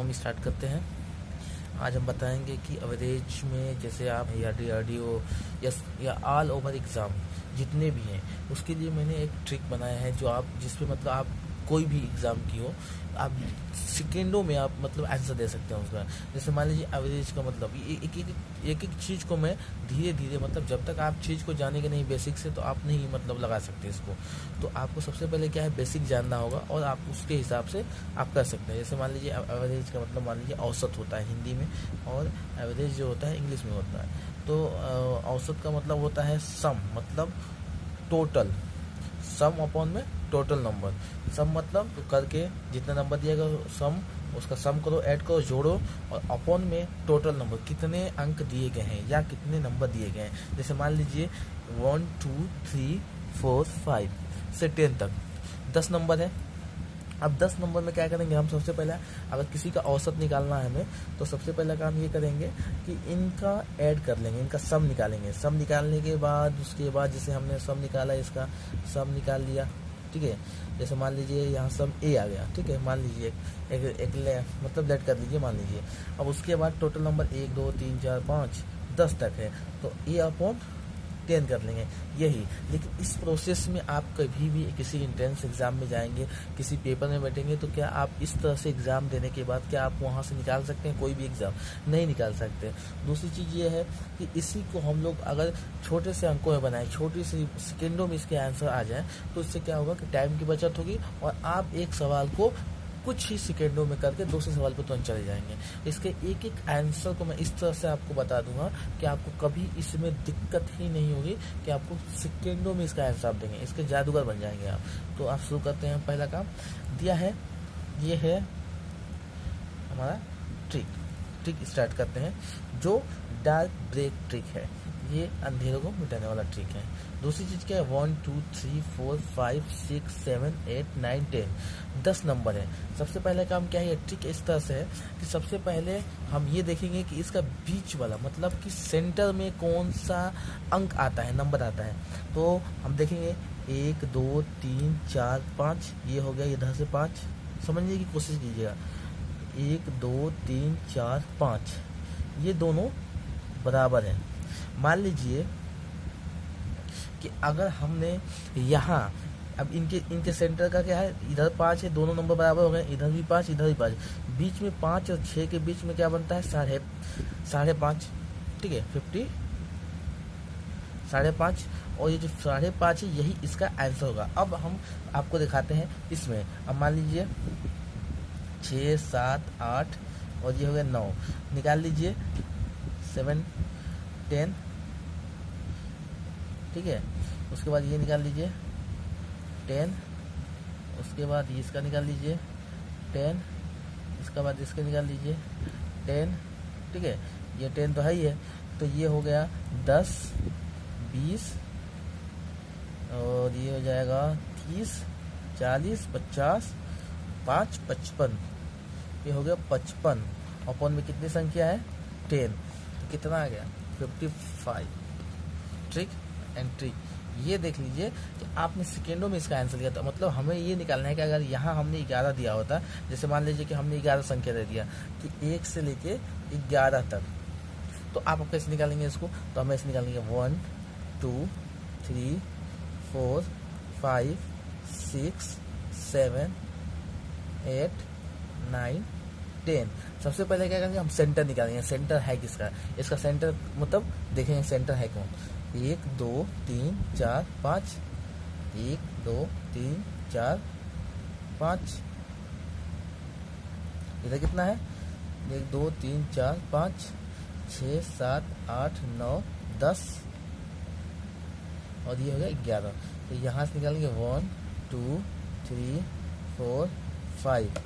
हम स्टार्ट करते हैं। आज हम बताएंगे कि एवरेज में जैसे आप आरडीओ या ऑल ओवर एग्ज़ाम जितने भी हैं उसके लिए मैंने एक ट्रिक बनाया है जो आप जिसपे मतलब आप कोई भी एग्ज़ाम की हो आप सेकेंडों में आप मतलब आंसर दे सकते हैं उसका। जैसे मान लीजिए एवरेज का मतलब एक एक चीज़ को मैं धीरे धीरे मतलब जब तक आप चीज़ को जानेंगे नहीं बेसिक से तो आप नहीं मतलब लगा सकते इसको। तो आपको सबसे पहले क्या है बेसिक जानना होगा और आप उसके हिसाब से आप कर सकते हैं। जैसे मान लीजिए एवरेज का मतलब मान लीजिए औसत होता है हिंदी में और एवरेज जो होता है इंग्लिश में होता है। तो औसत का मतलब होता है सम मतलब टोटल, सम अपॉन में टोटल नंबर। सम मतलब करके जितना नंबर दिएगा सम उसका सम करो, ऐड करो, जोड़ो और अपॉन में टोटल नंबर कितने अंक दिए गए हैं या कितने नंबर दिए गए हैं। जैसे मान लीजिए 1 2 3 4 5 से 10 तक 10 नंबर है। अब 10 नंबर में क्या करेंगे हम सबसे पहले अगर किसी का औसत निकालना है हमें तो सबसे पहला काम ये करेंगे कि इनका ऐड कर लेंगे, इनका सम निकालेंगे। सम निकालने के बाद उसके बाद जैसे हमने सम निकाला इसका सम निकाल लिया, ठीक है। जैसे मान लीजिए यहाँ सम ए आ गया, ठीक है। मान लीजिए मतलब लेट कर लीजिए मान लीजिए। अब उसके बाद टोटल नंबर 1 2 3 4 5 10 तक है तो ए अपॉन 10 कर लेंगे यही। लेकिन इस प्रोसेस में आप कभी भी किसी एंट्रेंस एग्जाम में जाएंगे, किसी पेपर में बैठेंगे तो क्या आप इस तरह से एग्जाम देने के बाद क्या आप वहाँ से निकाल सकते हैं? कोई भी एग्जाम नहीं निकाल सकते। दूसरी चीज़ ये है कि इसी को हम लोग अगर छोटे से अंकों में बनाएं, छोटी सी सेकेंडों में इसके आंसर आ जाए तो इससे क्या होगा कि टाइम की बचत होगी और आप एक सवाल को कुछ ही सेकेंडों में करके दूसरे सवाल पर तुरंत चले जाएंगे। इसके एक एक आंसर को मैं इस तरह से आपको बता दूंगा कि आपको कभी इसमें दिक्कत ही नहीं होगी कि आपको सेकेंडों में इसका आंसर आप देंगे, इसके जादूगर बन जाएंगे आप। तो आप शुरू करते हैं। पहला काम दिया है, ये है हमारा ट्रिक स्टार्ट करते हैं जो डार्क ब्रेक ट्रिक है। ये अंधेरों को मिटाने वाला ट्रिक है। दूसरी चीज़ क्या है 1 2 3 4 5 6 7 8 9 10 10 नंबर है। सबसे पहले काम क्या है, ट्रिक इस तरह से है कि सबसे पहले हम ये देखेंगे कि इसका बीच वाला मतलब कि सेंटर में कौन सा अंक आता है, नंबर आता है। तो हम देखेंगे 1 2 3 4 5 ये हो गया, इधर से 5 समझने की कोशिश कीजिएगा। 1 2 3 4 5 ये दोनों बराबर हैं। मान लीजिए कि अगर हमने यहाँ अब इनके सेंटर का क्या है, इधर 5 है, दोनों नंबर बराबर हो गए, इधर भी 5 इधर भी 5, बीच में 5 और 6 के बीच में क्या बनता है 5.5, ठीक है 50 5.5 और ये जो 5.5 है यही इसका आंसर होगा। अब हम आपको दिखाते हैं इसमें। अब मान लीजिए 6 7 8 और ये हो गया 9, निकाल लीजिए 7 10, ठीक है। उसके बाद ये निकाल लीजिए 10, उसके बाद ये इसका निकाल लीजिए 10, इसके बाद इसका निकाल लीजिए 10, ठीक है। ये 10 तो है ही है, तो ये हो गया 10 20 और ये हो जाएगा 30 40 50 5 55, ये हो गया 55। अपॉन में कितनी संख्या है 10, तो कितना आ गया 55। ट्रिक एंड ट्रिक ये देख लीजिए कि आपने सेकेंडों में इसका आंसर दिया था। मतलब हमें ये निकालना है कि अगर यहाँ हमने 11 दिया होता, जैसे मान लीजिए कि हमने 11 संख्या दे दिया कि 1 से लेके 11 तक, तो आप कैसे निकालेंगे इसको? तो हमें ऐसे निकालेंगे 1 2 3 4 5 6 7 8 9 10। सबसे पहले क्या करेंगे हम सेंटर निकालेंगे। सेंटर है किसका, इसका सेंटर मतलब देखेंगे सेंटर है कौन। 1 2 3 4 5, 1 2 3 4 5, इधर कितना है 1 2 3 4 5 6 7 8 9 10 और ये हो गया 11। तो यहाँ से निकालेंगे 1 2 3 4 5,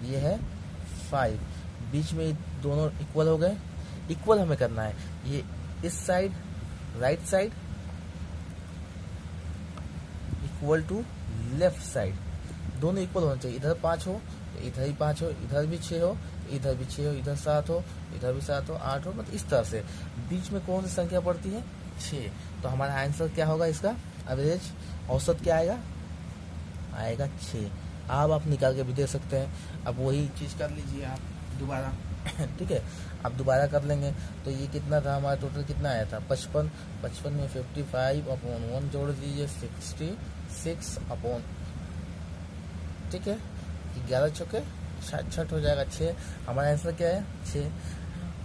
ये है 5, बीच में दोनों इक्वल हो गए। इक्वल हमें करना है, ये इस side right side equal to left side, दोनों इक्वल होना चाहिए। इधर 5 हो तो इधर ही 5 हो, इधर भी 6 हो इधर भी 6 हो, इधर 7 हो इधर भी 7 हो, 8 हो, मतलब इस तरह से। बीच में कौन सी संख्या पड़ती है 6, तो हमारा आंसर क्या होगा इसका एवरेज औसत क्या आएगा 6। आप निकाल के भी दे सकते हैं। अब वही चीज़ कर लीजिए आप दोबारा ठीक है, आप दोबारा कर लेंगे तो ये कितना था हमारा, टोटल कितना आया था 55, 55 में 55/1 जोड़ दीजिए 66 अपॉन, ठीक है, 11 चौके 66 हो जाएगा 6। हमारा आंसर क्या है 6।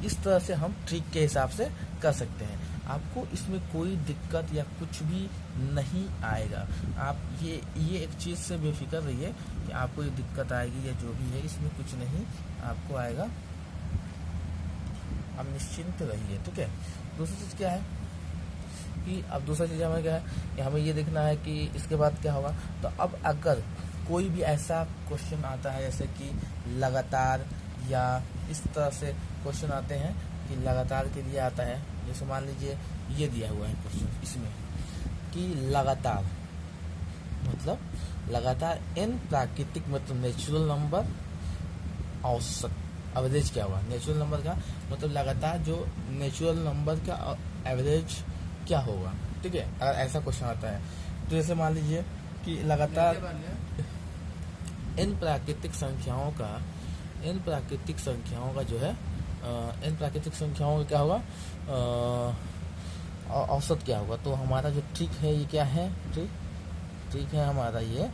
इस तरह से हम ट्रिक के हिसाब से कर सकते हैं। आपको इसमें कोई दिक्कत या कुछ भी नहीं आएगा। आप ये एक चीज़ से बेफिक्र रहिए कि आपको ये दिक्कत आएगी या जो भी है, इसमें कुछ नहीं आपको आएगा, आप निश्चिंत रहिए, ठीक है। दूसरी चीज़ क्या है कि अब दूसरा चीज़ हमें क्या है कि हमें ये देखना है कि इसके बाद क्या होगा। तो अब अगर कोई भी ऐसा क्वेश्चन आता है जैसे कि लगातार, या इस तरह से क्वेश्चन आते हैं कि लगातार के लिए आता है, जैसे मान लीजिए ये दिया हुआ है क्वेश्चन इसमें कि लगातार मतलब लगातार n प्राकृतिक मतलब नेचुरल नंबर औसत एवरेज क्या होगा, नेचुरल नंबर का मतलब लगातार जो नेचुरल नंबर का एवरेज क्या होगा, ठीक है। अगर ऐसा क्वेश्चन आता है तो जैसे मान लीजिए कि लगातार n प्राकृतिक संख्याओं का जो है n प्राकृतिक संख्याओं का क्या होगा, औसत क्या होगा। तो हमारा जो ट्रिक है ये क्या है, ट्रिक है हमारा ये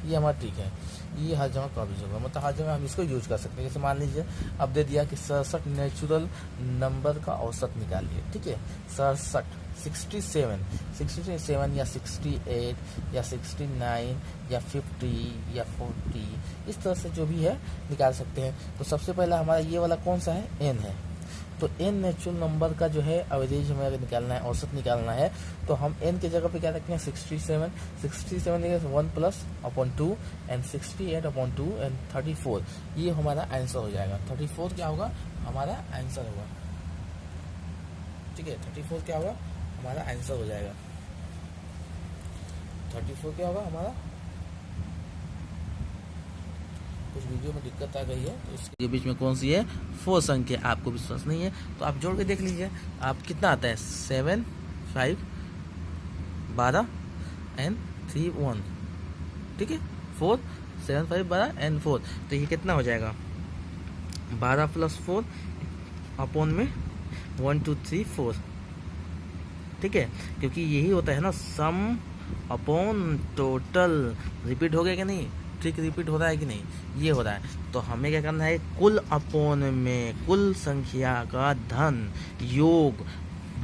हमारा ट्रिक है, ये हर जगह कॉपी होगा, मतलब हर जगह हम इसको यूज कर सकते हैं। जैसे मान लीजिए अब दे दिया कि 67 नेचुरल नंबर का औसत निकालिए, ठीक है। 67 या 68 या 69 या 50 या 40 इस तरह से जो भी है निकाल सकते हैं। तो सबसे पहला हमारा ये वाला कौन सा है, n है। तो n नेचुरल नंबर का जो है एवरेज हमें अगर निकालना है, औसत निकालना है, तो हम n की जगह पे क्या रखते हैं 67 1+/2 एंड 68/2 एंड 34, ये हमारा आंसर हो जाएगा। 34 क्या होगा हमारा आंसर होगा, ठीक है। 34 क्या होगा हमारा आंसर हो जाएगा। 34 क्या होगा हमारा, कुछ वीडियो में दिक्कत आ गई है तो इसके बीच में कौन सी है 4 संख्या, आपको विश्वास नहीं है तो आप जोड़ के देख लीजिए। आप कितना आता है 7 5 12 एंड 3 1, ठीक है। 4 7 5 12 एंड 4, तो ये कितना हो जाएगा 12 + 4 अपॉन में 1 2 3 4, ठीक है। क्योंकि यही होता है ना सम अपॉन टोटल, रिपीट हो गया कि नहीं, ट्रिक रिपीट हो रहा है कि नहीं, ये हो रहा है। तो हमें क्या करना है कुल अपॉन में कुल संख्या का धन योग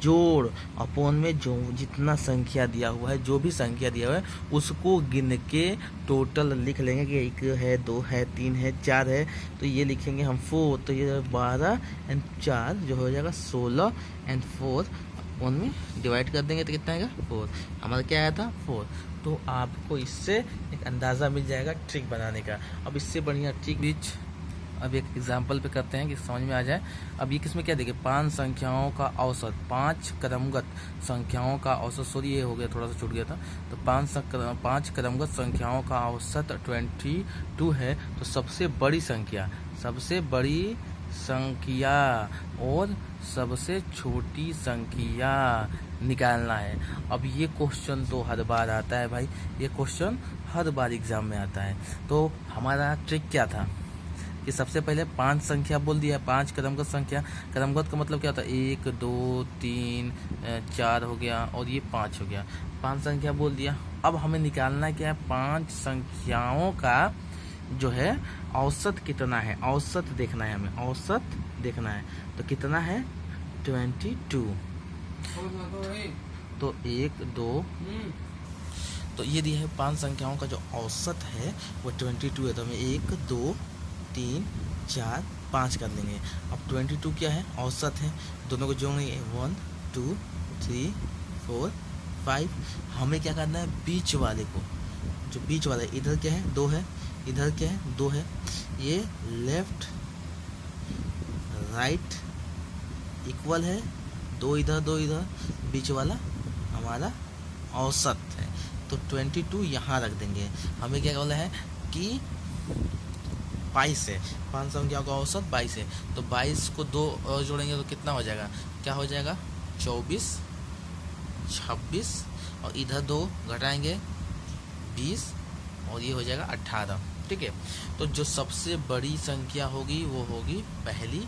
जोड़ अपॉन में जो जितना संख्या दिया हुआ है, जो भी संख्या दिया हुआ है उसको गिन के टोटल लिख लेंगे कि 1 है 2 है 3 है 4 है, तो ये लिखेंगे हम 4, तो ये 12 एंड 4 जो हो जाएगा 16 एंड 4 अपॉन में डिवाइड कर देंगे तो कितना आएगा 4, हमारा क्या आया था 4। तो आपको इससे एक अंदाज़ा मिल जाएगा ट्रिक बनाने का। अब इससे बढ़िया ट्रिक बीच अब एक एग्जांपल पे करते हैं कि समझ में आ जाए। अब ये किसमें क्या देखिए 5 संख्याओं का औसत, 5 क्रमगत संख्याओं का औसत, सॉरी ये हो गया थोड़ा सा छूट गया था, तो 5 क्रमगत संख्याओं का औसत 22 है। तो सबसे बड़ी संख्या और सबसे छोटी संख्या निकालना है। अब ये क्वेश्चन तो हर बार आता है भाई, ये क्वेश्चन हर बार एग्जाम में आता है। तो हमारा ट्रिक क्या था कि सबसे पहले 5 संख्या बोल दिया, 5 क्रमगत संख्या, क्रमगत का मतलब क्या होता है 1 2 3 4 हो गया और ये 5 हो गया, 5 संख्या बोल दिया। अब हमें निकालना क्या है 5 संख्याओं का जो है औसत कितना है, औसत देखना है हमें, औसत देखना है। तो कितना है 22, तो 1 2, तो ये दिया है 5 संख्याओं का जो औसत है वो 22 है। तो हमें 1 2 3 4 5 कर देंगे। अब 22 क्या है औसत है, दोनों को जोड़ेंगे 1 2 3 4 5। हमें क्या करना है बीच वाले को, जो बीच वाला है इधर क्या है 2 है, इधर क्या है 2 है, ये लेफ्ट राइट इक्वल है, 2 इधर 2 इधर, बीच वाला हमारा औसत है। तो 22 यहाँ रख देंगे। हमें क्या बोला है कि 22 है, 5 संख्याओं का औसत 22 है, तो 22 को 2 और जोड़ेंगे तो कितना हो जाएगा, क्या हो जाएगा 24 26 और इधर 2 घटाएंगे 20 और ये हो जाएगा 18, ठीक है। तो जो सबसे बड़ी संख्या होगी वो होगी पहली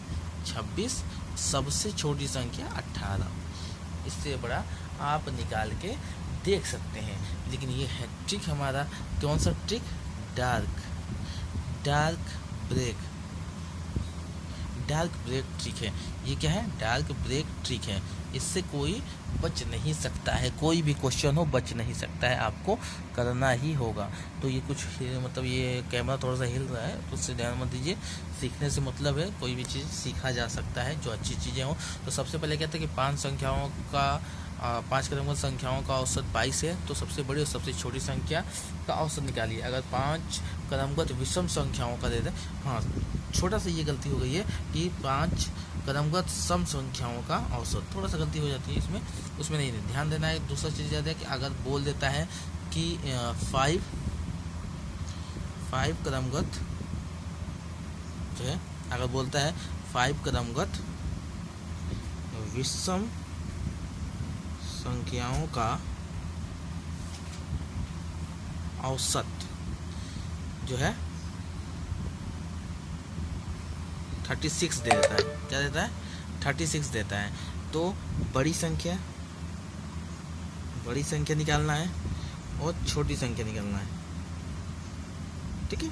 26, सबसे छोटी संख्या 18। इससे बड़ा आप निकाल के देख सकते हैं। लेकिन ये है ट्रिक हमारा, कौन सा ट्रिक? डार्क ब्रेक ट्रिक है। ये क्या है? डार्क ब्रेक ट्रिक है। इससे कोई बच नहीं सकता है, कोई भी क्वेश्चन हो बच नहीं सकता है, आपको करना ही होगा। तो ये कुछ मतलब ये कैमरा थोड़ा सा हिल रहा है तो उससे ध्यान मत दीजिए। सीखने से मतलब है कोई भी चीज़ सीखा जा सकता है जो अच्छी चीज़ें हो। तो सबसे पहले कहते हैं कि 5 क्रमबद्ध संख्याओं का औसत 22 है। तो सबसे बड़ी और सबसे छोटी संख्या का औसत निकालिए। अगर 5 क्रमबद्ध विषम संख्याओं का दे दें, हाँ छोटा सा ये गलती हो गई है कि 5 क्रमबद्ध सम संख्याओं का औसत, थोड़ा सा गलती हो जाती है इसमें, उसमें नहीं ध्यान देना है। दूसरा चीज़ याद है कि अगर बोल देता है कि 5 क्रमबद्ध जो है, अगर बोलता है 5 क्रमबद्ध विषम संख्याओं का औसत जो है 36 दे देता है। क्या देता है? 36 देता है। तो बड़ी संख्या निकालना है और छोटी संख्या निकालना है, ठीक है।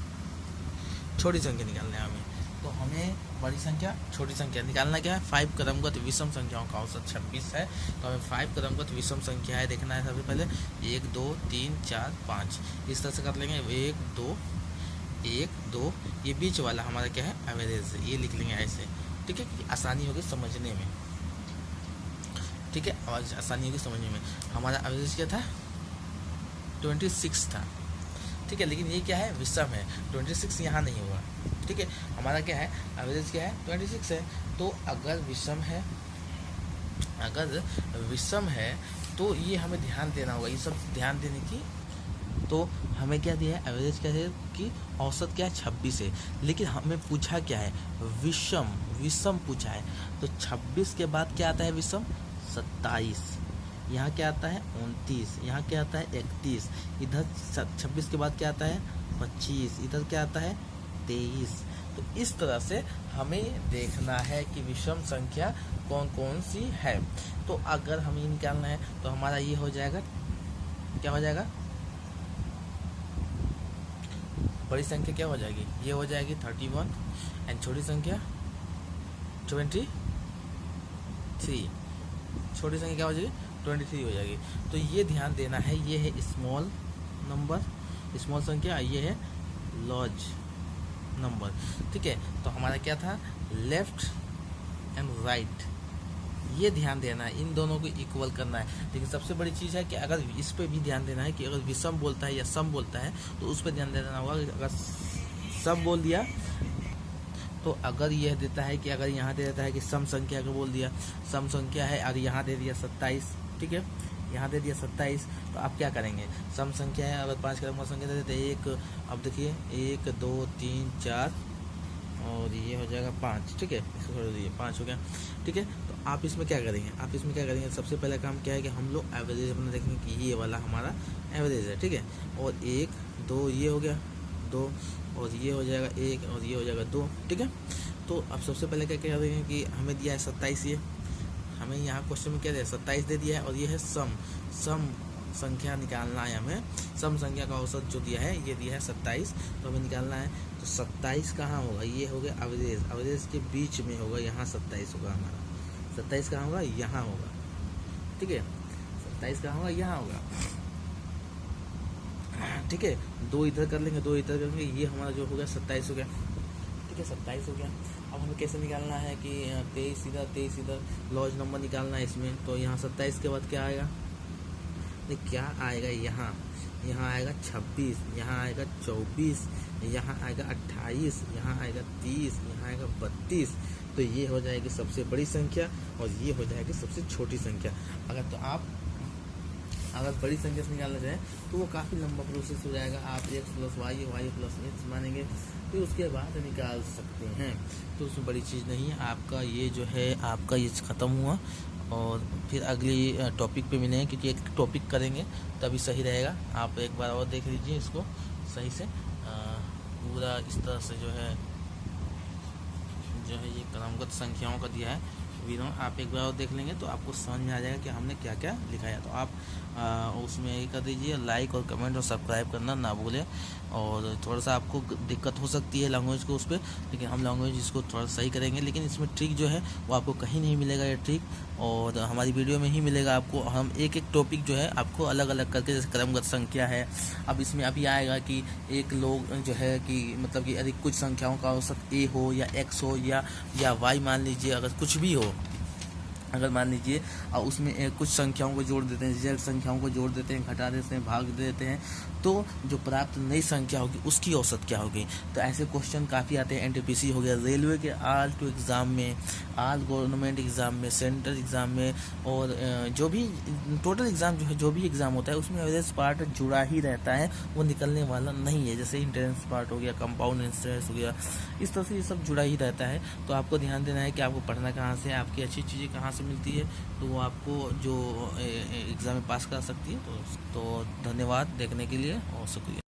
छोटी संख्या निकालना है हमें, तो हमें बड़ी संख्या छोटी संख्या निकालना क्या है? 5 क्रमबद्ध विषम संख्याओं का औसत 26 है। तो हमें 5 क्रमबद्ध विषम संख्या है देखना है। सबसे पहले 1 2 3 4 5 इस तरह से कर लेंगे। 1 2 ये बीच वाला हमारा क्या है? एवरेज। ये लिख लेंगे ऐसे, ठीक है, कि आसानी होगी समझने में, ठीक है, और आसानी होगी समझने में। हमारा एवरेज क्या था? 26 था, ठीक है। लेकिन ये क्या है? विषम है, 26 यहाँ नहीं हुआ, ठीक है। हमारा क्या है? एवरेज क्या है? 26 है। तो अगर विषम है तो ये हमें ध्यान देना होगा, ये सब ध्यान देने की। तो हमें क्या दिया है? एवरेज क्या है कि औसत क्या है? 26 है। लेकिन हमें पूछा क्या है? विषम पूछा है। तो 26 के बाद क्या आता है? विषम 27। यहाँ क्या आता है? 29। यहाँ क्या आता है? 31। इधर 26 के बाद क्या आता है? 25। इधर क्या आता है? 23। तो इस तरह से हमें देखना है कि विषम संख्या कौन कौन सी है। तो अगर हमें निकालना है तो हमारा ये हो जाएगा, क्या हो जाएगा? बड़ी संख्या क्या हो जाएगी? ये हो जाएगी 31 एंड छोटी संख्या 23। छोटी संख्या क्या हो जाएगी? 23 हो जाएगी। तो ये ध्यान देना है, ये है स्मॉल संख्या, ये है लार्ज नंबर, ठीक है। तो हमारा क्या था? लेफ्ट एंड राइट, ये ध्यान देना है, इन दोनों को इक्वल करना है। लेकिन सबसे बड़ी चीज़ है कि अगर इस पे भी ध्यान देना है कि अगर विषम बोलता है या सम बोलता है तो उस पर ध्यान देना होगा। अगर सम बोल दिया तो अगर यह देता है कि अगर यहाँ दे देता है कि सम संख्या का बोल दिया, सम संख्या है और यहाँ दे दिया 27, ठीक है, यहाँ दे दिया 27, तो आप क्या करेंगे? सम संख्या है, अगर 5 क्रमबद्ध संख्या दे देते एक, अब देखिए 1 2 3 4 और ये हो जाएगा 5, ठीक है, इसको छोड़ दीजिए 5 हो गया, ठीक है। तो आप इसमें क्या करेंगे? सबसे पहला काम क्या है कि हम लोग एवरेज अपना देखेंगे कि ये वाला हमारा एवरेज है, ठीक है। और 1 2 ये हो गया 2 और ये हो जाएगा 1 और ये हो जाएगा 2, ठीक है। तो अब सबसे पहले क्या करेंगे कि हमें दिया है 27, ये हमें यहाँ क्वेश्चन में क्या दिया है? 27 दे दिया है और ये है सम संख्या निकालना है हमें। सम संख्या का औसत जो दिया है ये दिया है 27, तो हमें निकालना है। तो 27 कहाँ होगा? ये हो गया एवरेज के बीच में होगा, यहाँ 27 होगा हमारा। 27 कहाँ होगा? यहाँ होगा, ठीक है। 27 कहाँ होगा? यहाँ होगा, ठीक है। 2 इधर कर लेंगे, 2 इधर करेंगे, ये हमारा जो हो गया 27 हो गया, ठीक है, 27 हो गया। अब हमें कैसे निकालना है कि 23 इधर लॉज नंबर निकालना है इसमें। तो यहाँ 27 के बाद क्या आएगा? क्या आएगा? यहाँ आएगा 26, यहाँ आएगा 24, यहाँ आएगा 28, यहाँ आएगा 30, यहाँ आएगा 32। तो ये हो जाएगी सबसे बड़ी संख्या और ये हो जाएगी सबसे छोटी संख्या। अगर बड़ी संख्या से निकालना चाहें तो वो काफ़ी लंबा प्रोसेस हो जाएगा। आप x + y + x मानेंगे फिर उसके बाद निकाल सकते हैं। तो उसमें बड़ी चीज़ नहीं है। आपका ये जो है आपका ये ख़त्म हुआ और फिर अगली टॉपिक पे मिलेंगे, क्योंकि एक टॉपिक करेंगे तभी सही रहेगा। आप एक बार और देख लीजिए इसको सही से। पूरा इस तरह से जो है ये क्रमगत संख्याओं का दिया है वीडियो। आप एक बार और देख लेंगे तो आपको समझ में आ जाएगा कि हमने क्या क्या लिखाया। तो आप उसमें ये कर दीजिए, लाइक और कमेंट और सब्सक्राइब करना ना भूलें। और थोड़ा सा आपको दिक्कत हो सकती है लैंग्वेज को उस पर, लेकिन हम लैंग्वेज इसको थोड़ा सही करेंगे। लेकिन इसमें ट्रिक जो है वो आपको कहीं नहीं मिलेगा ये ट्रिक, और हमारी वीडियो में ही मिलेगा आपको। हम एक एक टॉपिक जो है आपको अलग अलग करके, जैसे क्रमगत संख्या है, अब इसमें अभी आएगा कि एक लोग जो है कि मतलब कि यदि कुछ संख्याओं का औसत ए हो या एक्स हो या वाई मान लीजिए, अगर कुछ भी हो, अगर मान लीजिए और उसमें कुछ संख्याओं को जोड़ देते हैं, जेड संख्याओं को जोड़ देते हैं, घटा देते हैं, भाग देते हैं, तो जो प्राप्त नई संख्या होगी उसकी औसत क्या होगी। तो ऐसे क्वेश्चन काफ़ी आते हैं। एनटीपीसी हो गया, रेलवे के ऑल टू एग्ज़ाम में, ऑल गवर्नमेंट एग्ज़ाम में, सेंट्रल एग्ज़ाम में, और जो भी टोटल एग्ज़ाम जो है, जो भी एग्ज़ाम होता है उसमें एवरेज पार्ट जुड़ा ही रहता है, वो निकलने वाला नहीं है। जैसे इंट्रेंस पार्ट हो गया, कंपाउंड इंट्रेंस हो गया, इस तरह से ये सब जुड़ा ही रहता है। तो आपको ध्यान देना है कि आपको पढ़ना कहाँ से है, आपकी अच्छी चीज़ें कहाँ से मिलती है, तो वो आपको जो एग्ज़ाम में पास कर सकती है। तो धन्यवाद देखने के लिए और शुक्रिया।